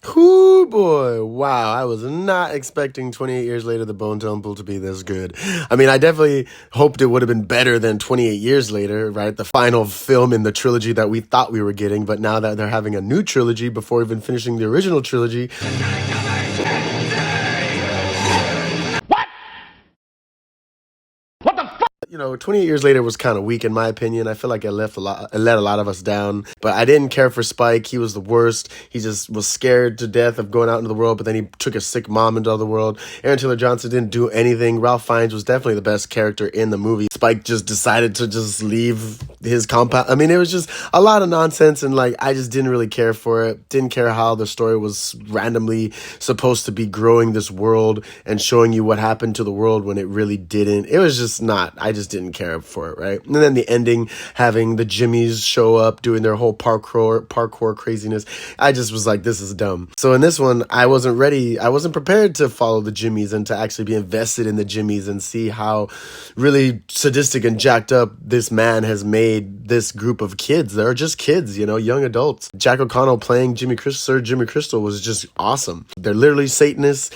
Whoo boy, wow, I was not expecting 28 years later the Bone Temple to be this good. I mean, I definitely hoped it would have been better than 28 years later, right? The final film in the trilogy that we thought we were getting, but now that they're having a new trilogy before even finishing the original trilogy, 28 years later was kind of weak in my opinion. I feel like it let a lot of us down. But I didn't care for Spike. He was the worst. He just was scared to death of going out into the world, but then he took a sick mom into the world. Aaron Taylor Johnson didn't do anything. Ralph Fiennes was definitely the best character in the movie. Spike just decided to just leave his compound. I mean, it was just a lot of nonsense, and like I just didn't really care for it. Didn't care how the story was randomly supposed to be growing this world and showing you what happened to the world when it really didn't. It was just not. I just didn't care for it, right? And then the ending, having the Jimmies show up doing their whole parkour craziness, I just was like, this is dumb. So in this one, I wasn't ready. I wasn't prepared to follow the Jimmies and to actually be invested in the Jimmies and see how really sadistic and jacked up this man has made this group of kids. They're just kids, young adults. Jack O'Connell playing Sir Jimmy Crystal was just awesome. They're literally Satanists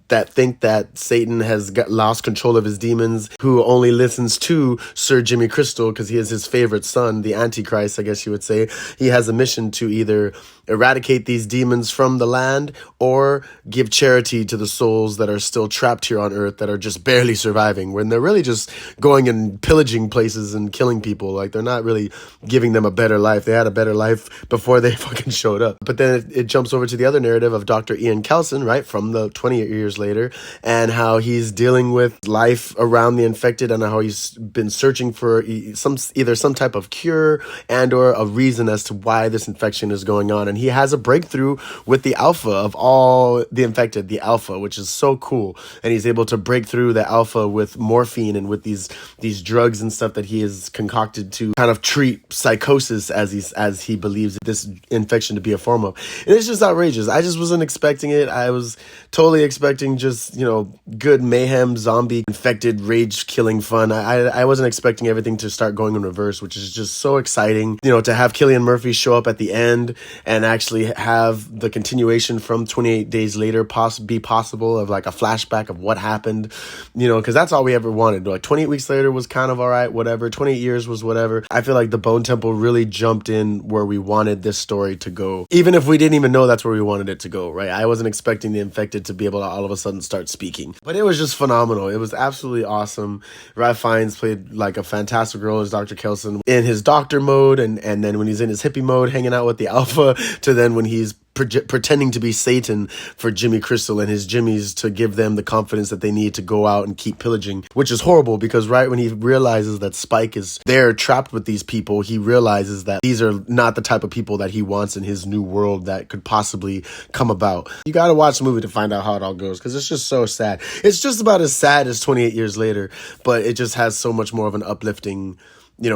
that think that Satan has lost control of his demons, who only listens to Sir Jimmy Crystal because he is his favorite son, the Antichrist, I guess you would say. He has a mission to either eradicate these demons from the land or give charity to the souls that are still trapped here on earth that are just barely surviving, when they're really just going and pillaging places and killing people. Like, they're not really giving them a better life. They had a better life before they fucking showed up. But then it jumps over to the other narrative of Dr. Ian Kelson, right, from the 28 years later, and how he's dealing with life around the infected and how he's been searching for either some type of cure and or a reason as to why this infection is going on. And he has a breakthrough with the alpha of all the infected, the alpha, which is so cool. And he's able to break through the alpha with morphine and with these drugs and stuff that he has concocted to kind of treat psychosis as he believes this infection to be a form of. And it's just outrageous. I just wasn't expecting it. I was totally expecting just, good mayhem, zombie, infected, rage killing fun. I wasn't expecting everything to start going in reverse, which is just so exciting. To have Cillian Murphy show up at the end and actually have the continuation from 28 days later be possible, of like a flashback of what happened, because that's all we ever wanted. Like 28 weeks later was kind of all right, whatever. 28 years was whatever. I feel like the Bone Temple really jumped in where we wanted this story to go, even if we didn't even know that's where we wanted it to go, right? I wasn't expecting the infected to be able to all of a sudden start speaking, but it was just phenomenal. It was absolutely awesome. Ralph Fiennes played like a fantastic role as Dr. Kelson in his doctor mode, and then when he's in his hippie mode hanging out with the alpha, to then when he's pretending to be Satan for Jimmy Crystal and his Jimmies to give them the confidence that they need to go out and keep pillaging, which is horrible because right when he realizes that Spike is there trapped with these people, he realizes that these are not the type of people that he wants in his new world that could possibly come about. You got to watch the movie to find out how it all goes, because it's just so sad. It's just about as sad as 28 years later, but it just has so much more of an uplifting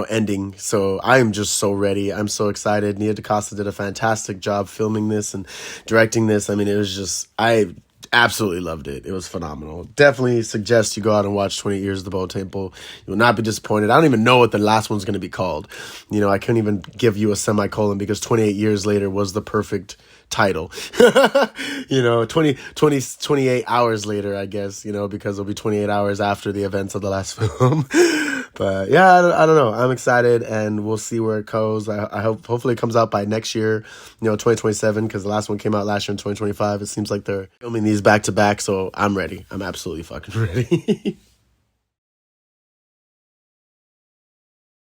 ending. So I'm just so ready. I'm so excited. Nia DaCosta did a fantastic job filming this and directing this. I mean, it was just, I absolutely loved it. It was phenomenal. Definitely suggest you go out and watch 28 Years of the Bone Temple. You will not be disappointed. I don't even know what the last one's going to be called. I couldn't even give you a semicolon because 28 years later was the perfect title. 28 hours later, I guess, because it'll be 28 hours after the events of the last film. But yeah, I don't know. I'm excited, and we'll see where it goes. I hope, hopefully it comes out by next year, 2027, because the last one came out last year in 2025. It seems like they're filming these back to back, so I'm ready. I'm absolutely fucking ready.